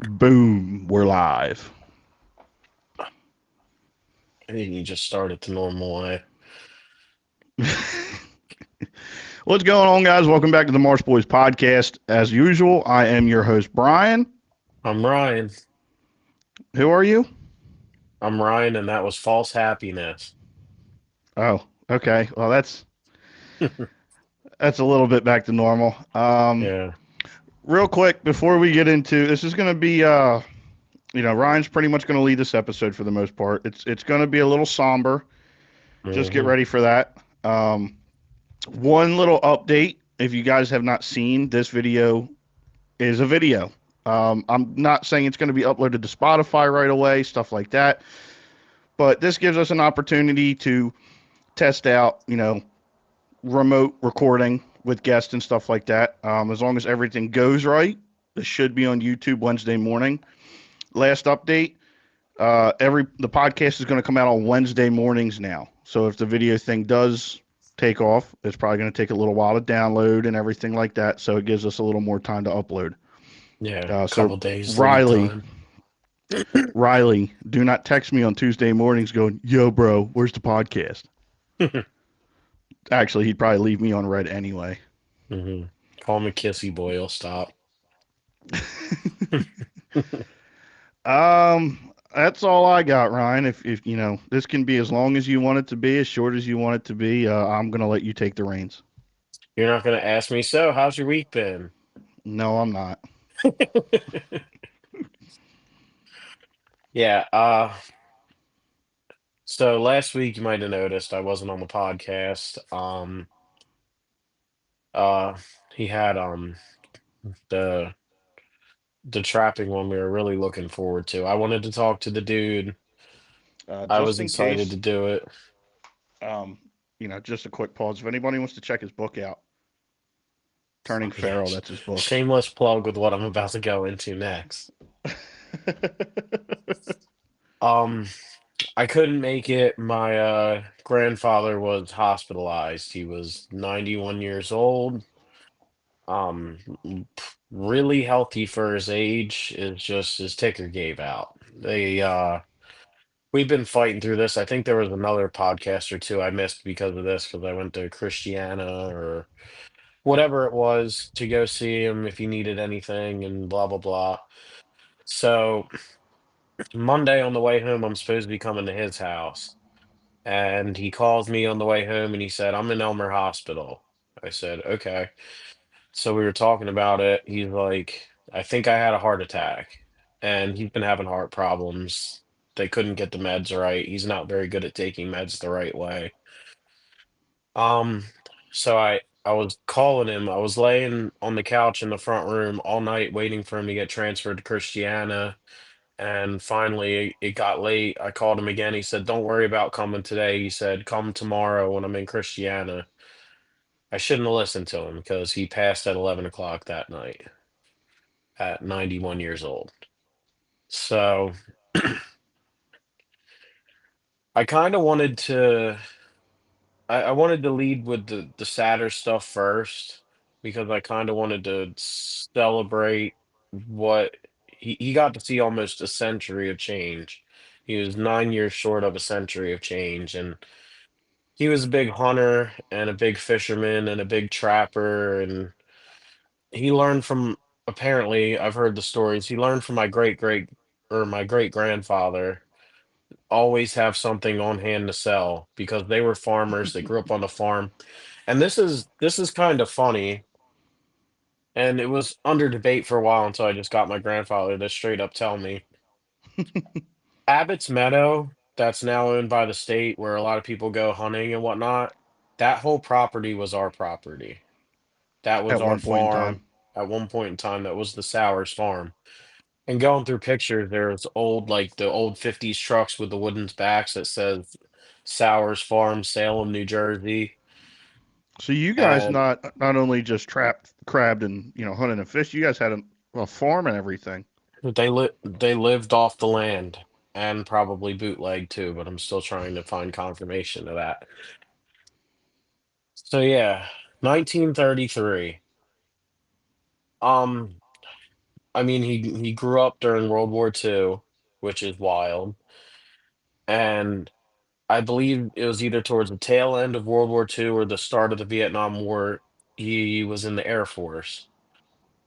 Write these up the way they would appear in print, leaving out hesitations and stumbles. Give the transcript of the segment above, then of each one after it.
Boom, we're live. I think you just started the normal way. What's going on, guys? Welcome back to the Marsh Boys podcast. As usual, I am your host, Brian. I'm Ryan. Who are you? I'm Ryan, and that was false happiness. Oh, okay. Well, that's a little bit back to normal. Yeah. Real quick before we get into this, is going to be Ryan's pretty much going to lead this episode for the most part. It's going to be a little somber. Just get hmm ready for that. One little update: if you guys have not seen this video, is a video. I'm not saying it's going to be uploaded to Spotify right away, stuff like that. But this gives us an opportunity to test out, remote recording with guests and stuff like that. As long as everything goes right, this should be on YouTube Wednesday morning. Last update: every the podcast is going to come out on Wednesday mornings now. So if the video thing does take off, it's probably going to take a little while to download and everything like that. So it gives us a little more time to upload. Yeah. So Couple days lead Riley, time. Riley, do not text me on Tuesday mornings going, "Yo, bro, where's the podcast?" Actually, he'd probably leave me on red anyway. hmm Call me Kissy Boy. I'll stop. That's all I got, Ryan. If this can be as long as you want it to be, as short as you want it to be, I'm gonna let you take the reins. You're not gonna ask me. So, how's your week been? No, I'm not. Yeah. So last week you might have noticed I wasn't on the podcast. Uh, he had the the trapping one we were really looking forward to. I wanted to talk to the dude. I Just was in excited to case, do it. um, just a quick pause. If anybody wants to check his book out, Turning Feral, Yes. that's his book. Shameless plug with what I'm about to go into next. Um, I couldn't make it. My grandfather was hospitalized. He was 91 years old. Really healthy for his age. It's just his ticker gave out. We've been fighting through this. I think there was another podcast or two I missed because of this, because I went to Christiana or whatever it was to go see him if he needed anything and blah blah blah. So Monday on the way home, I'm supposed to be coming to his house. And he calls me on the way home and he said, I'm in Elmer Hospital. I said, okay. So we were talking about it. He's like, I think I had a heart attack. And he's been having heart problems. They couldn't get the meds right. He's not very good at taking meds the right way. Um, so I was calling him. I was laying on the couch in the front room all night waiting for him to get transferred to Christiana. And finally, it got late. I called him again. He said, "Don't worry about coming today." He said, "Come tomorrow when I'm in Christiana." I shouldn't have listened to him because he passed at 11 o'clock that night at 91 years old. So I kind of wanted to, I wanted to lead with the sadder stuff first because I kind of wanted to celebrate what he got to see almost a century of change. He was 9 years short of a century of change. And he was a big hunter and a big fisherman and a big trapper, and he learned from, apparently, I've heard the stories, he learned from my great grandfather, always have something on hand to sell because they were farmers. They grew up on the farm. And this is kind of funny, and it was under debate for a while until I just got my grandfather to straight up tell me. Abbott's Meadow, that's now owned by the state where a lot of people go hunting and whatnot, that whole property was our property. That was At our one point in time. farm at one point in time. That was the Sowers farm. And going through pictures, there's old, like the old 50s trucks with the wooden backs that says Sowers Farm, Salem, New Jersey. So you guys And not only just trapped, crabbed, and hunted and fished. You guys had a farm and everything. they lived off the land and probably bootleg too, but I'm still trying to find confirmation of that. So yeah, 1933. Um, I mean, he grew up during World War II, which is wild, and I believe it was either towards the tail end of World War II or the start of the Vietnam War. He was in the Air Force,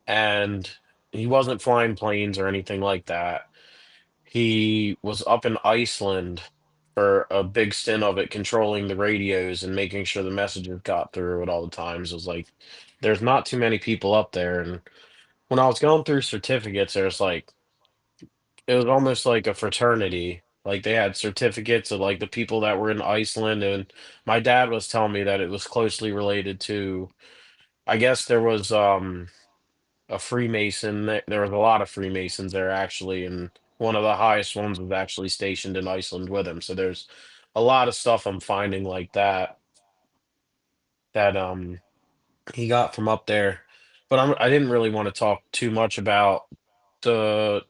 and he wasn't flying planes or anything like that. He was up in Iceland for a big stint of it, controlling the radios and making sure the messages got through at all the times. It was like there's not too many people up there, and when I was going through certificates, there's like it was almost like a fraternity. Like they had certificates of like the people that were in Iceland, and my dad was telling me that it was closely related to. I guess there was a Freemason. There was a lot of Freemasons there actually, and one of the highest ones was actually stationed in Iceland with him. So there's a lot of stuff I'm finding like that he got from up there. But I didn't really want to talk too much about the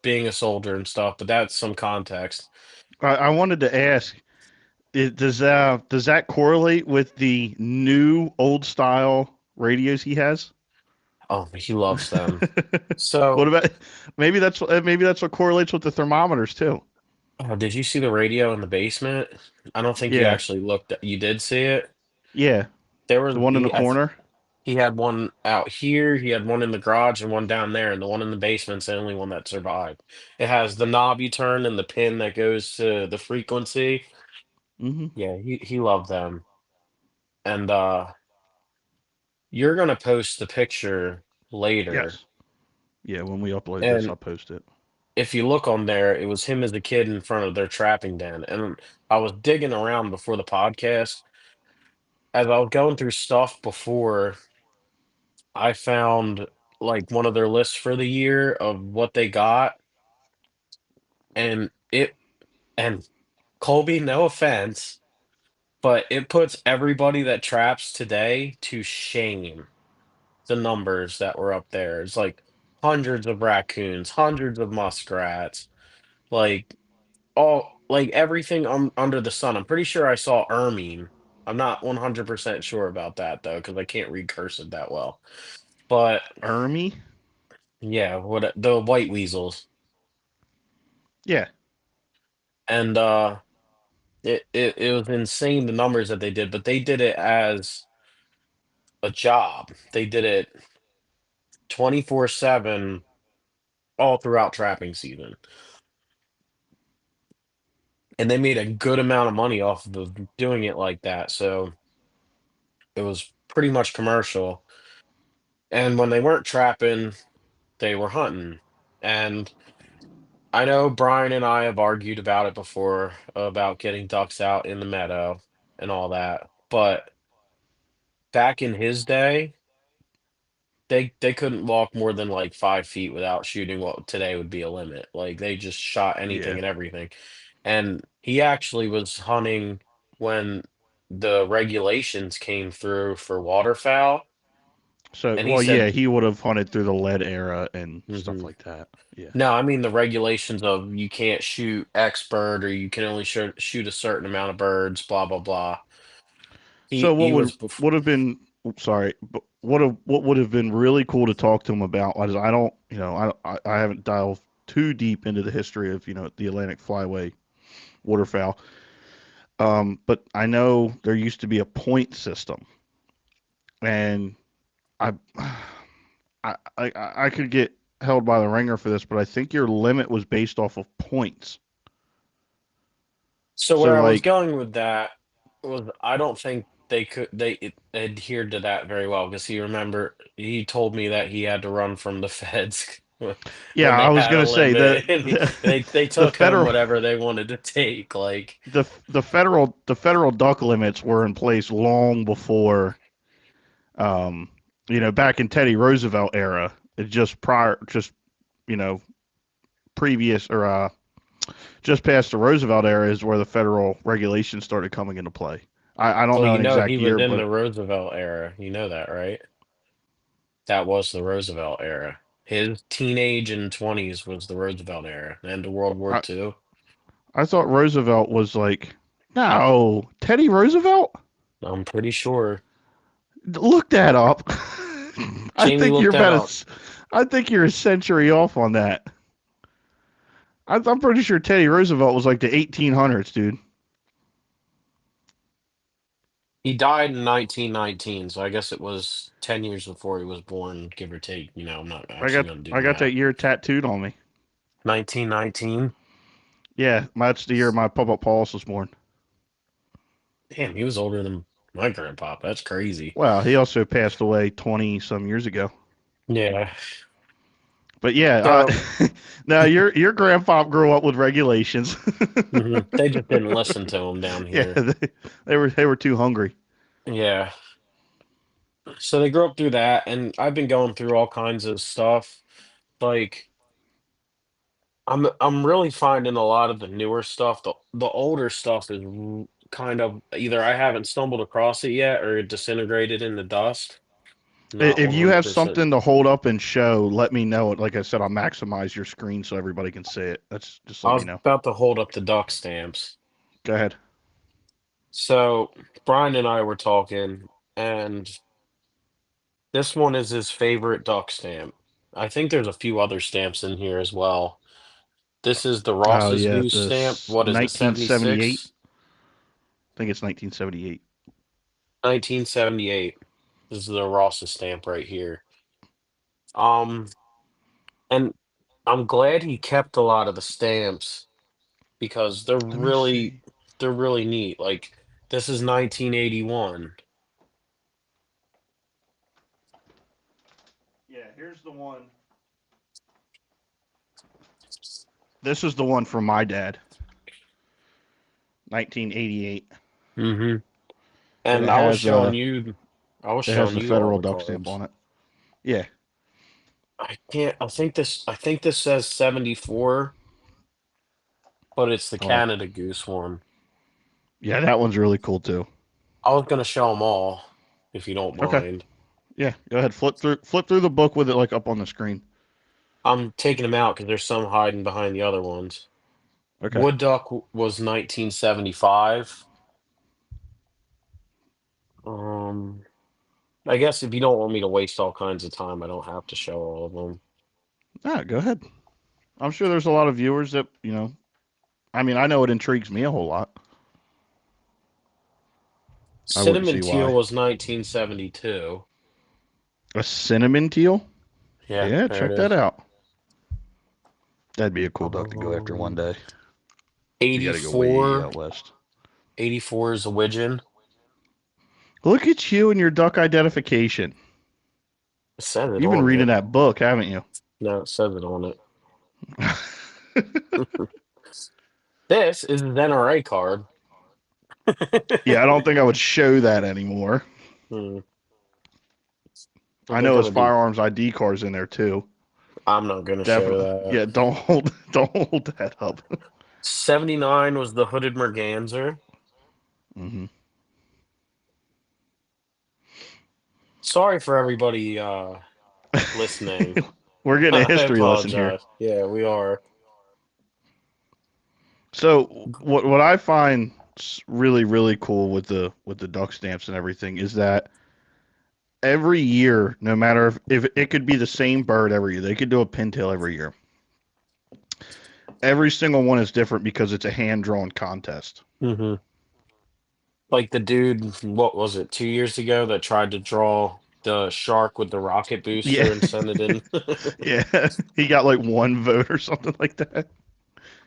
being a soldier and stuff, but that's some context. I wanted to ask, does that correlate with the new old style radios he has? Oh, he loves them. What So, about maybe that's what correlates with the thermometers too? did you see the radio in the basement? I don't think you Yeah, actually looked at, you did see it. yeah, There the was one in the corner. he had one out here, he had one in the garage and one down there, and the one in the basement's the only one that survived. It has the knob you turn and the pin that goes to the frequency. Hmm. Yeah, he loved them. And you're gonna post the picture later. Yes. Yeah, when we upload this, And I'll post it. if you look on there, it was him as a kid in front of their trapping den. And I was digging around before the podcast. As I was going through stuff before, I found like one of their lists for the year of what they got. And and Colby, no offense, but it puts everybody that traps today to shame. The numbers that were up there. It's like hundreds of raccoons, hundreds of muskrats, like all like everything under the sun. I'm pretty sure I saw ermine. I'm not 100% sure about that though, because I can't read cursive that well. But Ermy? yeah, what the white weasels. Yeah. And it was insane the numbers that they did, but they did it as a job. They did it 24/7 all throughout trapping season. And they made a good amount of money off of doing it like that. So it was pretty much commercial. And when they weren't trapping, they were hunting. And I know Brian and I have argued about it before about getting ducks out in the meadow and all that. But back in his day, they couldn't walk more than like 5 feet without shooting what today would be a limit. Like they just shot anything Yeah. and everything. And he actually was hunting when the regulations came through for waterfowl. So, And he well, yeah, said, he would have hunted through the lead era and stuff mhm. like that. Yeah. No, I mean the regulations of you can't shoot X bird or you can only shoot a certain amount of birds, blah blah blah. So, He what was bef- would have been? Oops, sorry, but what would have been really cool to talk to him about? Is I don't, I haven't dived too deep into the history of the Atlantic Flyway waterfowl. But I know there used to be a point system, and I, I could get held by the ringer for this, but I think your limit was based off of points. so So where I was like, going with that was I don't think they adhered to that very well because he told me that he had to run from the feds yeah, when I they was had a gonna say limit and they the took home federal whatever they wanted to take like the federal duck limits were in place long before, um, back in Teddy Roosevelt era. It just you know, previous or just past the Roosevelt era is where the federal regulations started coming into play. I don't well know you an know he exact was year, in but the Roosevelt era, you know that, right? That was the Roosevelt era. His teenage and 20s was the Roosevelt era, end of World War I, II. I thought Roosevelt was like, no, Teddy Roosevelt. I'm pretty sure. Look that up. I Jamie think looked you're that better. up. I think you're a century off on that. I'm pretty sure Teddy Roosevelt was like the 1800s, dude. He died in 1919, so I guess it was 10 years before he was born, give or take. I'm not I actually got going to do I got that math. year tattooed on me. 1919. Yeah, that's the year my Papa Paulus was born. Damn, he was older than my grandpa. That's crazy. Well, he also passed away 20 some years ago. Yeah. But yeah, So now your grandpa grew up with regulations. they just didn't listen to him down Yeah, here. they were too hungry. Yeah. So they grew up through that, and I've been going through all kinds of stuff. Like I'm really finding a lot of the newer stuff. The older stuff is kind of either I haven't stumbled across it yet or it disintegrated in the dust. Not If you have 100%. something to hold up and show, let me know. Like I said, I'll maximize your screen so everybody can see it. That's just I let me was know. about to hold up the duck stamps. Go ahead. So Brian and I were talking, and this one is his favorite duck stamp. I think there's a few other stamps in here as well. This is the Oh Ross's yeah, Goose stamp. this What is it, 1978. 76? I think it's 1978. 1978. This is the Ross's stamp right here. Um, and I'm glad he kept a lot of the stamps because Let me see. they're really neat. Like this is 1981. Yeah, here's the one. This is the one from my dad, 1988, Hmm. and And I was it has showing the you all federal the duck stamp cards. on it. Yeah, I think this says 74, but it's the hold on. Canada Goose one. Yeah, that one's really cool too. I was gonna show them all, if you don't Okay. mind. Yeah, go ahead. Flip through the book with it like up on the screen. I'm taking them out because there's some hiding behind the other ones. Okay. Wood Duck was 1975. Um, I guess if you don't want me to waste all kinds of time, I don't have to show all of them. Go ahead. I'm sure there's a lot of viewers that I mean, I know it intrigues me a whole lot. I wouldn't Cinnamon see Teal why. was 1972. A cinnamon teal? Yeah, Yeah, there it check that is. out. That'd be a cool duck to go after one Um, day. You got to go way 84. out west. 84 is a widgeon. Look at you and your duck identification. It says it You've been on reading it. that book, haven't you? No, it says it on it. This is an NRA card. Yeah, I don't think I would show that anymore. Hmm. I What they're know his gonna do? firearms ID cards in there too. I'm not gonna show Definitely. that. Yeah, don't hold that up. 79 was the hooded merganser. Hmm. Sorry for everybody listening. We're getting a I history lesson here. apologize. Yeah, we are. So what I find really cool with the duck stamps and everything is that every year, no matter if it could be the same bird every year, they could do a pintail every year. Every single one is different because it's a hand drawn contest. Hmm. Like the dude, what was it, 2 years ago that tried to draw the shark with the rocket Yeah, booster and send it in? yeah. He got like one vote or something like that.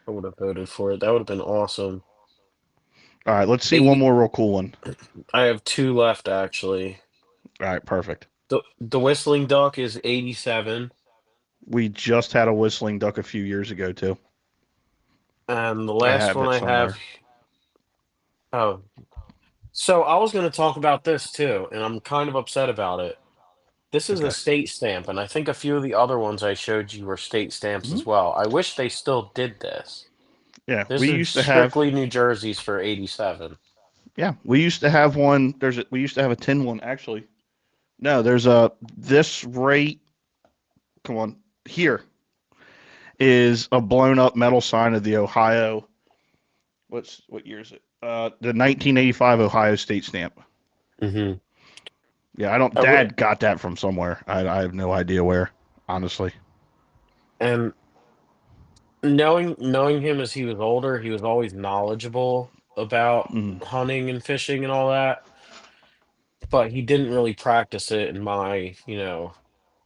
I would have voted for it. That would have been awesome. All right, let's see one 80, more real cool one. I have two left actually. All right, perfect. The whistling duck is 87, We just had a whistling duck a few years ago too. and the I last have one it I have. somewhere. Oh, so I was going to talk about this too, and I'm kind of upset about it. This is a Okay. state stamp, and I think a few of the other ones I showed you were state stamps Hmm. as well. I wish they still did this. Yeah, This is strictly New Jersey's for 87. we used to have one. We used to have a tin one actually. No, there's a this rate. Come on, here is a blown up metal sign of the Ohio. What year is it? The 1985 Ohio State stamp. Hmm. Yeah, I don't. I re Dad got that from somewhere. I have no idea where. honestly. And knowing him as he was older, he was always knowledgeable about Mm, hunting and fishing and all that, but he didn't really practice it in my,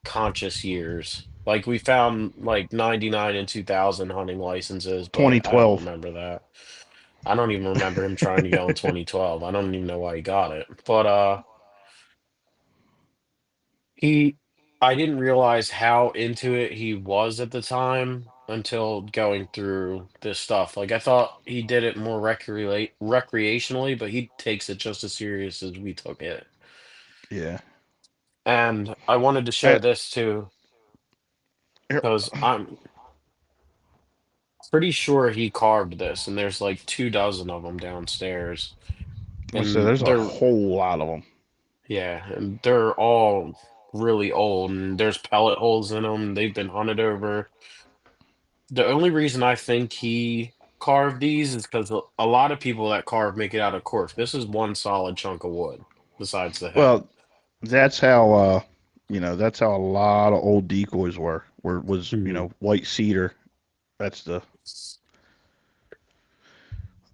conscious years. Like we found like 99 and 2000 hunting licenses, but I don't 2012. remember that. I don't even remember him trying to go in 2012. I don't even know why he got it. But he I didn't realize how into it he was at the time until going through this stuff. Like I thought he did it more recreationally, but he takes it just as serious as we took it. Yeah. And I wanted to share Eh, this too, here- because I'm pretty sure he carved this, and there's like 2 dozen of them downstairs. so And there's a whole lot of them. yeah, and they're all really old, and there's pellet holes in them. They've been hunted over. The only reason I think he carved these is because a lot of people that carve make it out of cork. This is one solid chunk of wood, besides the head. Well, that's how that's how a lot of old decoys were. Were was Hmm. white cedar. That's the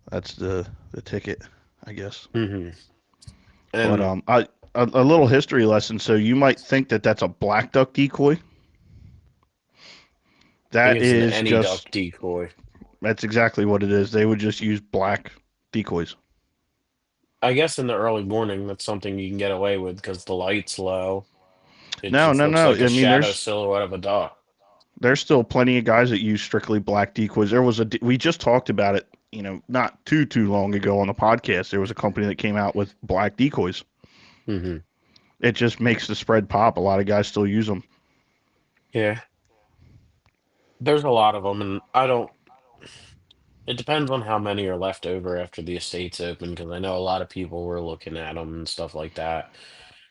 that's the ticket, I guess. Hmm. But And a little history lesson. So you might think that that's a black duck decoy. I think That it's an is any duck just decoy. that's exactly what it is. They would just use black decoys. I guess in the early morning, that's something you can get away with because the light's low. It No, just no, looks no. like a I mean, shadow silhouette of a duck. there's still plenty of guys that use strictly black decoys. We just talked about it, not too long ago on the podcast. There was a company that came out with black decoys. Hmm. It just makes the spread pop. A lot of guys still use them. Yeah, there's a lot of them, and I don't. It depends on how many are left over after the estate's open, because I know a lot of people were looking at them and stuff like that.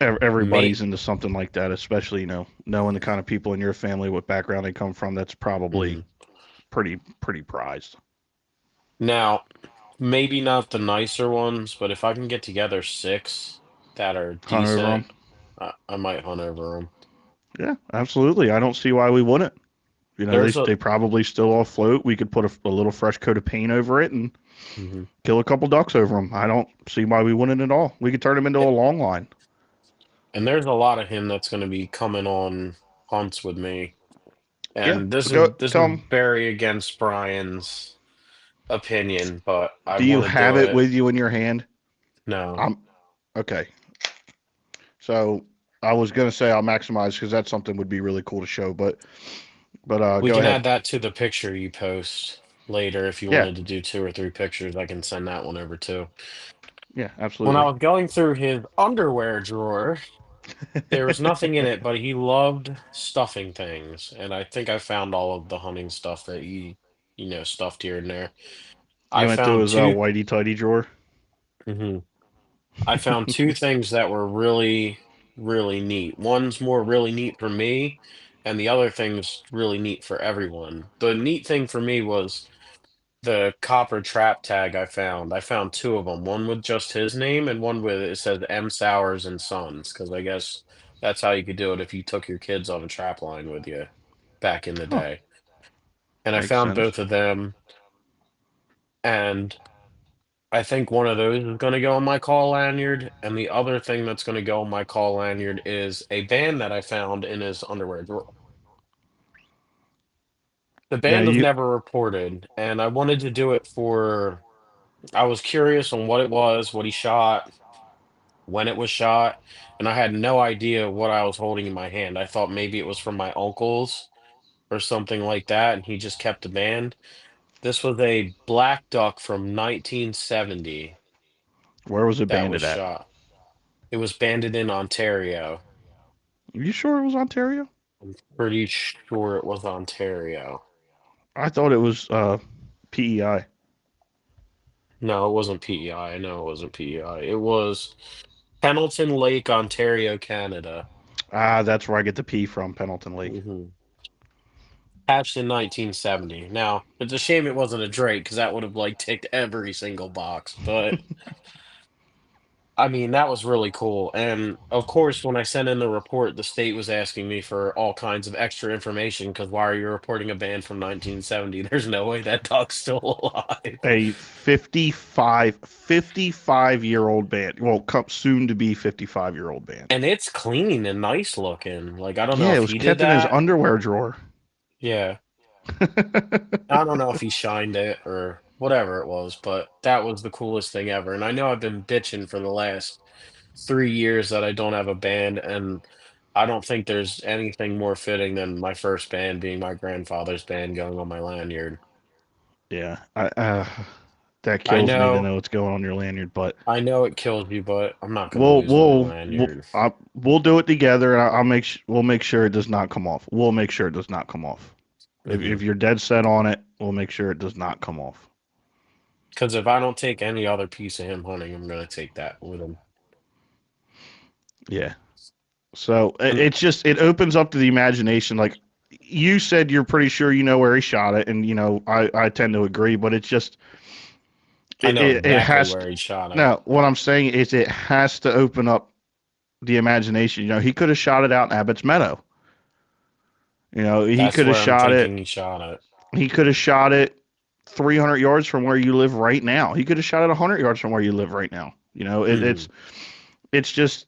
May. Everybody's into something like that, especially knowing the kind of people in your family, what background they come from. That's probably Mhm. pretty prized. Now, maybe not the nicer ones, but if I can get together six that are Hunt over them. decent, I might hunt over them. Yeah, absolutely. I don't see why we wouldn't. There's a. They probably still all float. We could put a little fresh coat of paint over it and Mhm. kill a couple ducks over them. I don't see why we wouldn't at all. We could turn them into a A- long line. And there's a lot of him that's going to be coming on hunts with me. Yeah, And go this tell is them. very against Brian's opinion, but I Do you want to have do it it. with you in your hand? No. I'm okay. So I was gonna say I'll maximize because that's something would be really cool to show. But We go can ahead. add that to the picture you post later if you Yeah, wanted to do two or three pictures. I can send that one over too. yeah, When I absolutely. was going through his underwear drawer, there was nothing in it, but he loved stuffing things. And I think I found all of the hunting stuff that he stuffed here and there. You I went through found his two. whitey tighty drawer. Mhm. I found two things that were really, really neat. One's more really neat for me, and the other thing's really neat for everyone. The neat thing for me was the copper trap tag I found. I found two of them, one with just his name and one with it says M. Sowers and Sons, because I guess that's how you could do it if you took your kids on a trap line with you back in the Huh? day. And I Makes found sense. both of them, and I think one of those is going to go on my call lanyard, and the other thing that's going to go on my call lanyard is a band that I found in his underwear drawer. The Now band was you never reported, and I wanted to do it for. I was curious on what it was, what he shot, when it was shot, and I had no idea what I was holding in my hand. I thought maybe it was from my uncle's or something like that, and he just kept the band. This was a black duck from 1970 where was it that was banded at? shot. It was banded in Ontario. Are you sure it was Ontario? I'm pretty sure it was Ontario. I thought it was PEI. No, it wasn't PEI. I know it wasn't PEI. It was Pendleton Lake, Ontario, Canada. Ah, that's where I get the P from, Pendleton Lake. Hmm. Hatched in 1970. Now, it's a shame it wasn't a Drake because that would have like ticked every single box. But I mean, that was really cool. And of course, when I sent in the report, the state was asking me for all kinds of extra information because why are you reporting a band from 1970? There's no way that dog's still alive. A 55-year-old band. Well, soon to be 55-year-old band. And it's clean and nice looking. Like, I don't know Yeah, it if was he did kept in his that. underwear drawer. Yeah. I don't know if he shined it or whatever it was, but that was the coolest thing ever. And I know I've been bitching for the last 3 years that I don't have a band, and I don't think there's anything more fitting than my first band being my grandfather's band going on my lanyard. Yeah, that I kills me to know, know what's going on your lanyard, but I know it kills you, but I'm not gonna lose my lanyard. we'll do it together, and I'll we'll make sure it does not come off. We'll make sure it does not come off. Hmm. If you're dead set on it, we'll make sure it does not come off. Because if I don't take any other piece of him hunting, I'm gonna take that with him. Yeah. So And it's just it opens up to the imagination. Like you said, you're pretty sure you know where he shot it, and I tend to agree, but it's just I know it exactly has where to. he shot it. No, what I'm saying is it has to open up the imagination. He could have shot it out in Abbott's Meadow. He That's could have where I'm shot thinking it. he shot it. He could have shot it 300 yards from where you live right now. He could have shot it 100 yards from where you live right now. Hmm. It's just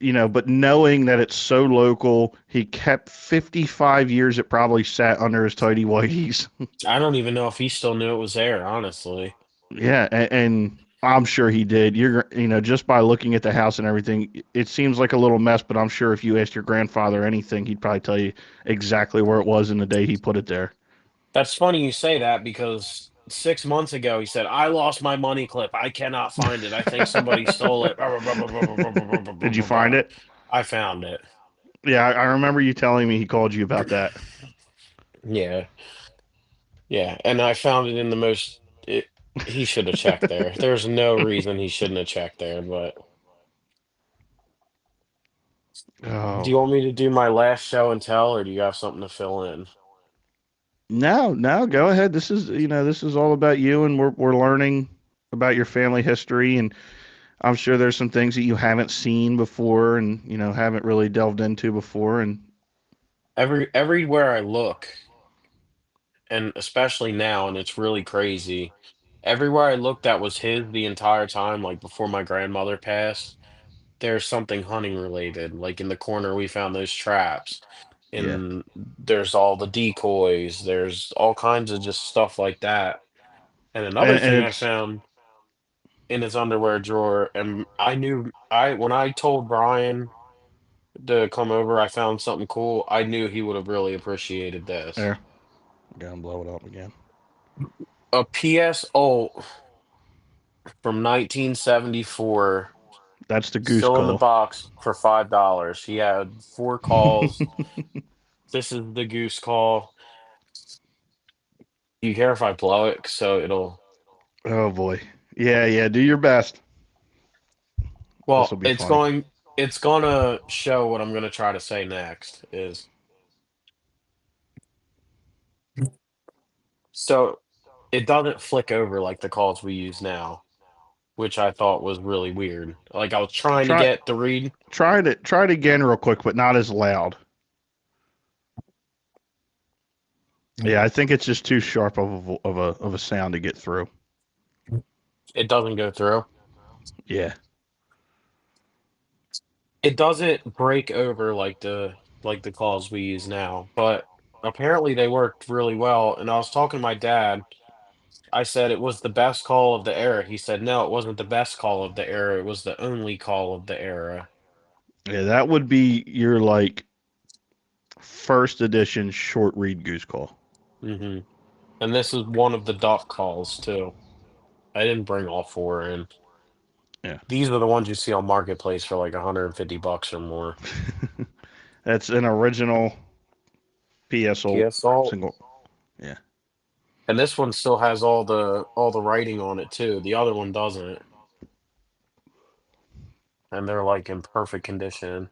but knowing that it's so local, he kept 55 years. It probably sat under his tidy whities. I don't even know if he still knew it was there, honestly. Yeah, and I'm sure he did. Just by looking at the house and everything, it seems like a little mess, but I'm sure if you asked your grandfather anything, he'd probably tell you exactly where it was in the day he put it there. That's funny you say that because 6 months ago he said, I lost my money clip. I cannot find it. I think somebody stole it. Did you find it? I found it. Yeah, I remember you telling me he called you about that. Yeah. Yeah. And I found it in the most. It, he should have checked there. There's no reason he shouldn't have checked there. But do Oh, you want me to do my last show and tell, or do you have something to fill in? no, no, go ahead. This is all about you, and we're learning about your family history, and I'm sure there's some things that you haven't seen before, and haven't really delved into before, and Everywhere I look, and especially now, and it's really crazy. Everywhere I looked that was his the entire time, like before my grandmother passed, there's something hunting related. Like in the corner, we found those traps. yeah, And there's all the decoys. There's all kinds of just stuff like that. And another and thing I it's found in his underwear drawer, and I knew I when I told Brian to come over, I found something cool. I knew he would have really appreciated this. there. Gonna blow it up again. A PSO from 1974, That's the goose still in the call. box for $5. He had 4 calls. This is the goose call. You care if I blow it so it'll. Oh boy. Yeah, yeah. Do your best. This will Well, be funny. it's gonna show what I'm gonna try to say next is so it doesn't flick over like the calls we use now, which I thought was really weird. Like I was trying to Try get the read. try it again real quick, but not as loud. Yeah, I think it's just too sharp of a sound to get through. It doesn't go through. Yeah. It doesn't break over like the calls we use now, but apparently they worked really well. And I was talking to my dad. I said it was the best call of the era. He said, no, it wasn't the best call of the era. It was the only call of the era. Yeah, that would be your like first edition short read goose call. Hmm. And this is one of the duck calls too. I didn't bring all four in. Yeah. These are the ones you see on Marketplace for like $150 or more. That's an original PSO PS Salt. single. Yeah. And this one still has all the writing on it too. The other one doesn't. And they're like in perfect condition.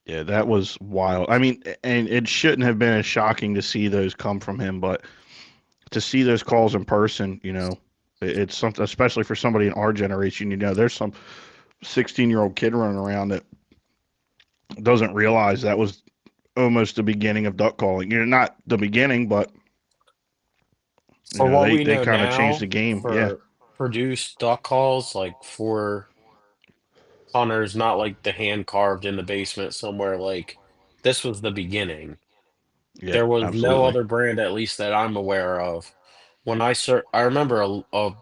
Yeah, that was wild. I mean, and it shouldn't have been as shocking to see those come from him, but to see those calls in person, it's something, especially for somebody in our generation. There's 16-year-old kid running around that doesn't realize that was almost the beginning of duck calling. Not the beginning, but For what we they know kind of changed the now, game. Yeah, for produced duck calls, like for hunters, not like the hand carved in the basement somewhere, like this was the beginning. yeah, There was no absolutely. other brand, at least that I'm aware of. When I remember a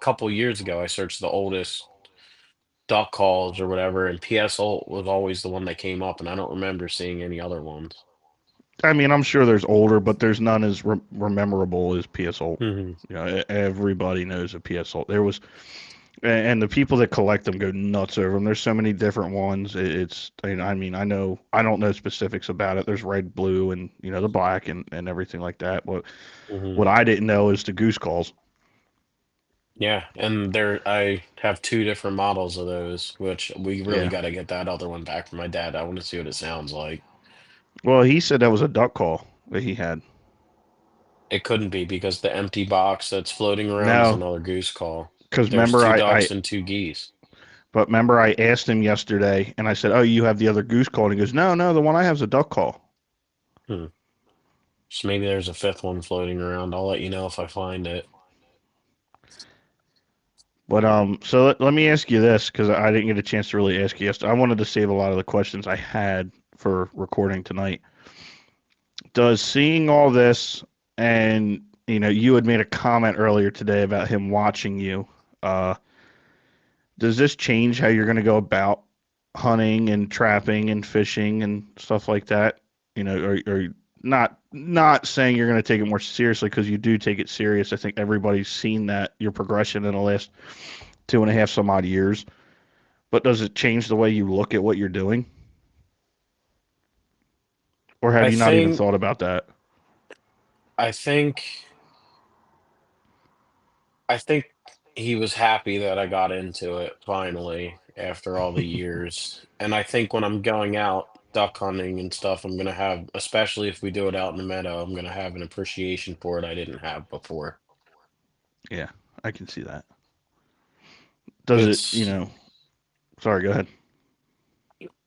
couple years ago, I searched the oldest duck calls or whatever, and PS Ult was always the one that came up, and I don't remember seeing any other ones. I mean, I'm sure there's older, but there's none as memorable as PS Ult. Hmm. Everybody knows a PS Ult. There was, and the people that collect them go nuts over them. There's so many different ones. It's, I mean, I don't know specifics about it. There's red, blue, and the black and everything like that. But Hmm. what I didn't know is the goose calls. Yeah, and there I have two different models of those, which we really Yeah. got to get that other one back from my dad. I want to see what it sounds like. Well, he said that was a duck call that he had. It couldn't be because the empty box that's floating around is No, another goose call. because There's remember two I ducks and two geese. but remember I asked him yesterday and I said, "Oh, you have the other goose call?" And he goes, "No, no, the one I have is a duck call." Hmm. So maybe there's a fifth one floating around. I'll let you know if I find it. But so let me ask you this because I didn't get a chance to really ask you yesterday. I wanted to save a lot of the questions I had for recording tonight. Does seeing all this and you had made a comment earlier today about him watching you. Uh, does this change how you're going to go about hunting and trapping and fishing and stuff like that? Or not saying you're going to take it more seriously because you do take it serious. I think everybody's seen that your progression in the last 2.5 some odd years. But does it change the way you look at what you're doing, or have I you not even think thought about that? I think I think he was happy that I got into it finally after all the years. And I think when I'm going out duck hunting and stuff, I'm gonna have, especially if we do it out in the meadow, I'm gonna have an appreciation for it I didn't have before. Yeah, I can see that. Does it? It's Sorry, go ahead.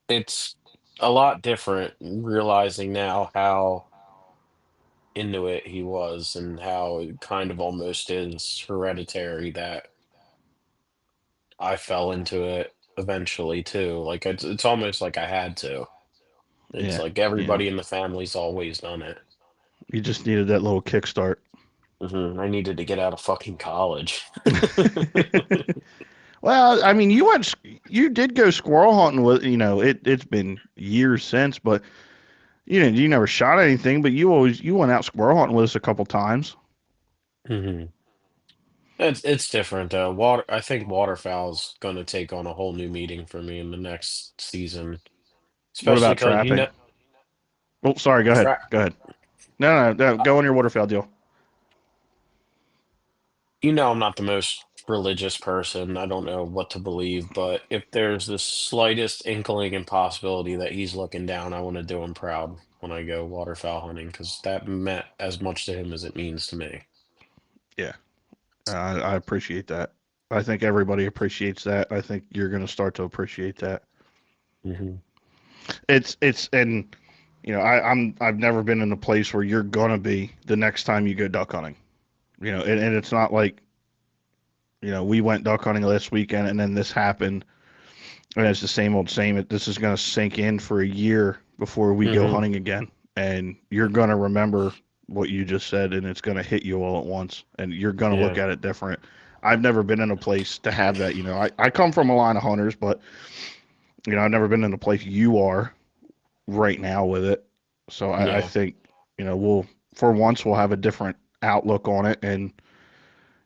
it's a lot different realizing now how into it he was and how it kind of almost is hereditary that I fell into it eventually too. Like it's almost like I had to. It's Yeah, like yeah. everybody in the family's always done it. You just needed that little kickstart. I needed to get out of fucking college. Well, I mean, you did go squirrel hunting with, it's been years since, but you never shot anything, but you went out squirrel hunting with us a couple times. Hmm. It's different though. Water, I think waterfowl's gonna take on a whole new meaning for me in the next season, What especially about because trapping? Oh, sorry, go ahead. tra- Go ahead. No, no, no, go on your waterfowl deal. I'm not the most religious person. I don't know what to believe, but if there's the slightest inkling and possibility that he's looking down, I want to do him proud when I go waterfowl hunting because that meant as much to him as it means to me. Yeah, I appreciate that. I think everybody appreciates that. I think you're going to start to appreciate that. Hmm. And I've never been in a place where you're gonna be the next time you go duck hunting. And it's not like we went duck hunting last weekend and then this happened and it's the same old same. This is gonna sink in for a year before we go Hmm. hunting again, and you're gonna remember what you just said, and it's gonna hit you all at once, and you're gonna look Yeah. at it different. I've never been in a place to have that. I come from a line of hunters, but I've never been in a place you are right now with it. So I Yeah. think, we'll for once we'll have a different outlook on it and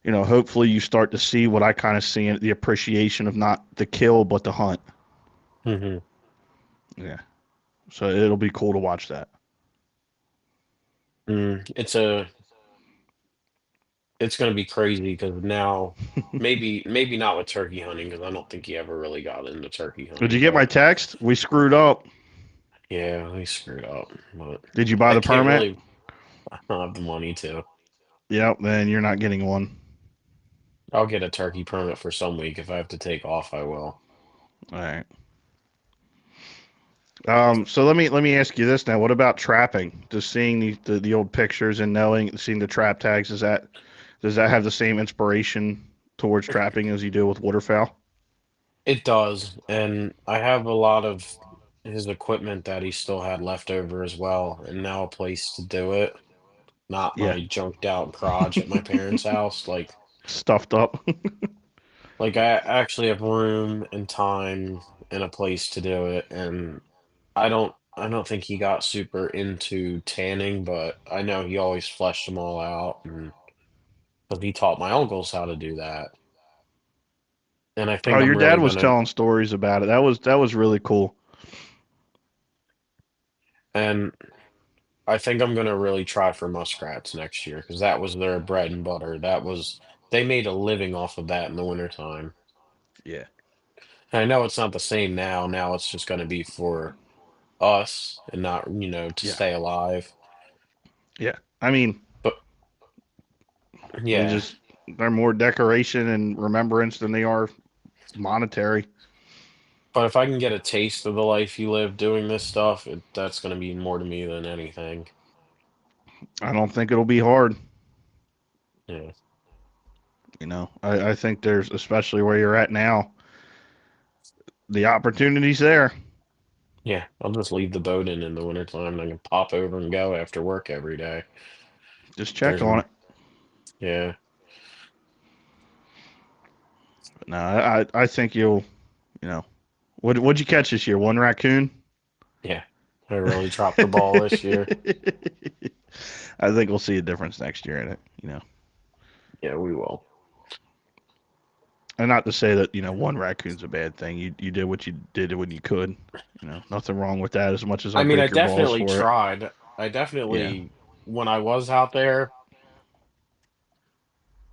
hopefully you start to see what I kind of see in the appreciation of not the kill but the hunt. Hmm. Yeah. So it'll be cool to watch that. It's gonna be crazy because now maybe not with turkey hunting because I don't think he ever really got into turkey Did you hunting, get my but text? We screwed up. yeah, I screwed up. But Did you buy I the can't permit? really. I don't have the money to. Yep, then you're not getting one. I'll get a turkey permit for some week if I have to take off. I will. All right. So let me ask you this now. What about trapping? Just seeing the old pictures and knowing seeing the trap tags, does that have the same inspiration towards trapping as you do with waterfowl? It does, and I have a lot of his equipment that he still had left over as well, and now a place to do it. Not Yeah, my junked out garage at my parents' house. stuffed up. Like I actually have room and time and a place to do it, and I don't think he got super into tanning, but I know he always fleshed them all out, and because he taught my uncles how to do that, and I Oh, think your I'm dad really was gonna telling stories about it. That was really cool. and I think I'm gonna really try for muskrats next year because that was their bread and butter. They made a living off of that in the wintertime. Yeah, And I know it's not the same now. Now it's just gonna be for us and not, to yeah, stay alive. yeah. I mean, But they yeah, just they're more decoration and remembrance than they are monetary. but if I can get a taste of the life you live doing this stuff, that's gonna be more to me than anything. I don't think it'll be hard. Yeah, I think there's, especially where you're at now, the opportunity's there. yeah. I'll just leave the boat in the wintertime and I can pop over and go after work every day. Just check There's on it. yeah, But no, I think you know, what'd you catch this year? One raccoon? yeah. I really dropped the I ball this year. think we'll see a difference next year in it. Yeah, we will. And not to say that, one raccoon's a bad thing. You did what you did when you could. Nothing wrong with that as much as I I mean, I break your balls definitely for it. tried. I Yeah. definitely, when I was out there,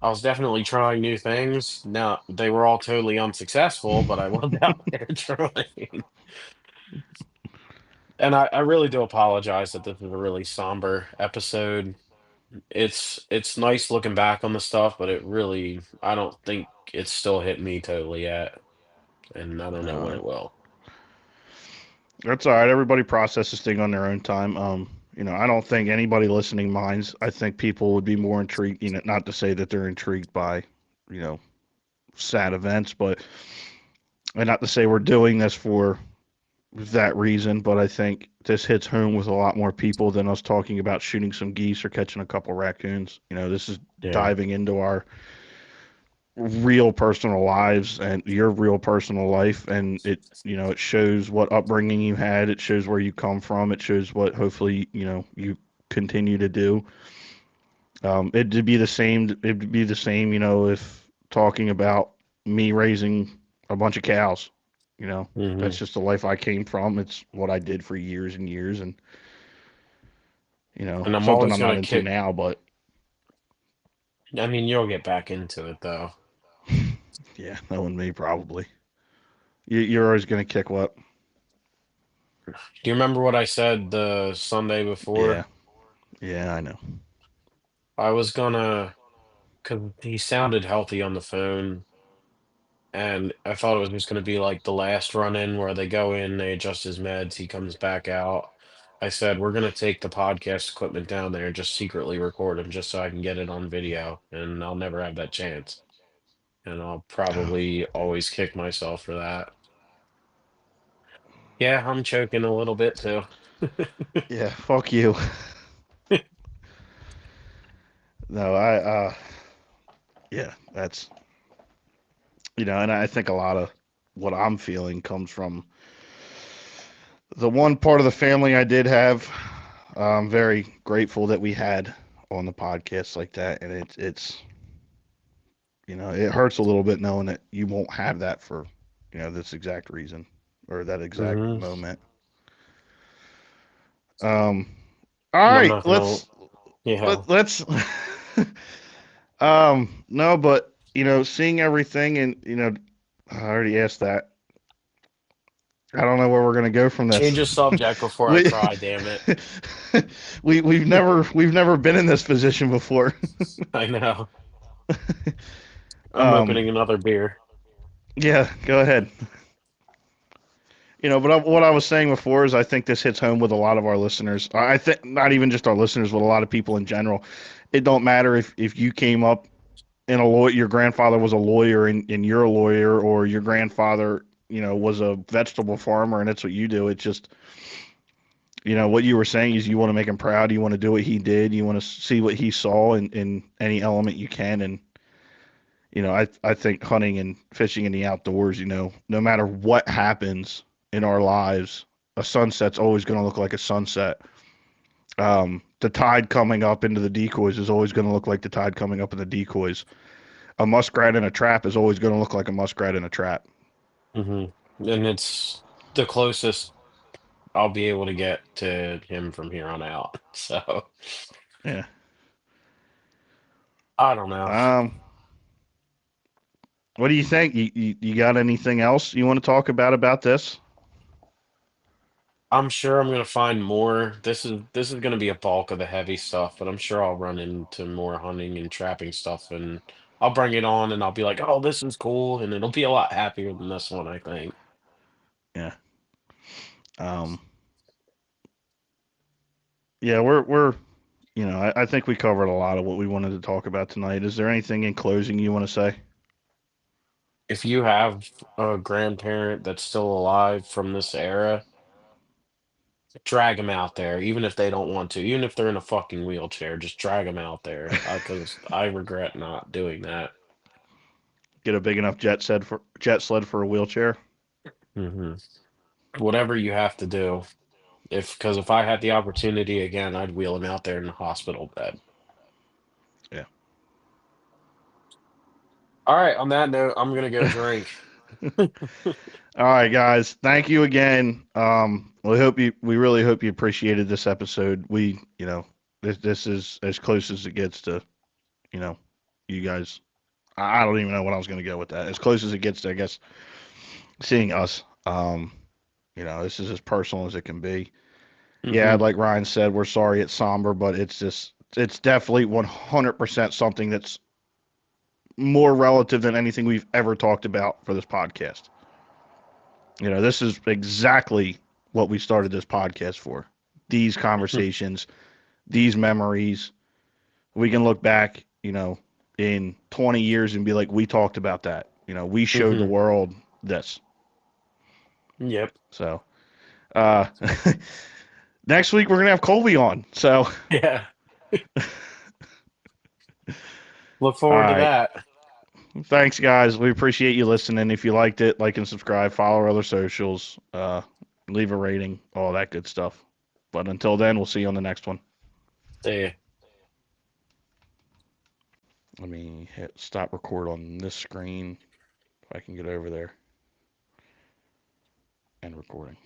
I was definitely trying new things. Now, they were all totally unsuccessful, but I was out there trying. And I really do apologize that this is a really somber episode. It's nice looking back on the stuff, but I don't think it's still hit me totally yet, and I don't know when No, it will. that's all right. Everybody processes things on their own time. I don't think anybody listening minds. I think people would be more intrigued, not to say that they're intrigued by, you know, sad events, but and not to say we're doing this for that reason, but I think this hits home with a lot more people than us talking about shooting some geese or catching a couple raccoons. This is Yeah. diving into our real personal lives and your real personal life, and it shows what upbringing you had. It shows where you come from. It shows what hopefully you continue to do. It'd be the same. It'd be the same. If talking about me raising a bunch of cows. That's Hmm. just the life I came from. It's what I did for years and years, and And I'm something always I'm gonna not into kick. now. But I mean, you'll get back into it though. yeah, knowing me, probably you're always gonna kick what? Do you remember what I said the Sunday Yeah, before? yeah, I know. I was gonna, because he sounded healthy on the phone, and I thought it was just gonna be like the last run in where they go in, they adjust his meds, he comes back out. I said, we're gonna take the podcast equipment down there and just secretly record him just so I can get it on video, and I'll never have that chance. And I'll probably always kick myself for that. Yeah, I'm choking a little bit too. Yeah, fuck you. No, yeah, that's and I think a lot of what I'm feeling comes from the one part of the family I did have. I'm very grateful that we had on the podcast like that, and it hurts a little bit knowing that you won't have that for this exact reason or that exact Hmm. moment. Um, all And I'm right, not gonna, yeah. let's no, but seeing everything and I already asked that. I don't know where we're gonna go from Change this. the subject before I we cry, damn it. we've never been in this position before. I know. I'm um, opening another beer. yeah, go ahead. But what I was saying before is I think this hits home with a lot of our listeners. I think not even just our listeners, but a lot of people in general. It don't matter if you came up in a lawyer, your grandfather was a lawyer and you're a lawyer, or your grandfather, was a vegetable farmer and that's what you do. It's just, what you were saying is you want to make him proud. You want to do what he did. You want to see what he saw in any element you can. And, I think hunting and fishing in the outdoors, no matter what happens in our lives, a sunset's always going to look like a sunset. The tide coming up into the decoys is always going to look like the tide coming up in the decoys. A muskrat in a trap is always going to look like a muskrat in a trap. Hmm. And it's the closest I'll be able to get to him from here on out. So Yeah. I don't know. Um, what do you think? You got anything else you want to talk about this? I'm sure I'm gonna find more. This is gonna be a bulk of the heavy stuff, but I'm sure I'll run into more hunting and trapping stuff, and I'll bring it on, and I'll be like, "Oh, this is cool," and it'll be a lot happier than this one, I think. Yeah. Um, yeah, we're I think we covered a lot of what we wanted to talk about tonight. Is there anything in closing you want to say? If you have a grandparent that's still alive from this era, drag them out there, even if they don't want to, even if they're in a fucking wheelchair, just drag them out there, because I regret not doing that. Get a big enough jet sled for a wheelchair? Hmm. Whatever you have to do. Because if I had the opportunity again, I'd wheel him out there in the hospital bed. Yeah. All right, on that note, I'm gonna go drink. All right, guys. Thank you again. We really hope you appreciated this episode. This is as close as it gets to, you know, you guys. I don't even know what I was going to go with that. As close as it gets to, I guess, seeing us. This is as personal as it can be. Yeah, Hmm. like Ryan said, we're sorry it's somber, but it's definitely 100% something that's more relative than anything we've ever talked about for this podcast. This is exactly what we started this podcast for. These conversations, these memories. We can look back, in 20 years and be like, we talked about that. We showed the Hmm. world this. Yep. So, uh, next week we're going to have Colby on. So, Yeah. Look all forward to right. that. Thanks, guys. We appreciate you listening. If you liked it, like and subscribe, follow our other socials, leave a rating, all that good stuff. But until then, we'll see you on the next one. See Let me hit stop record on this screen if I can get over there and recording.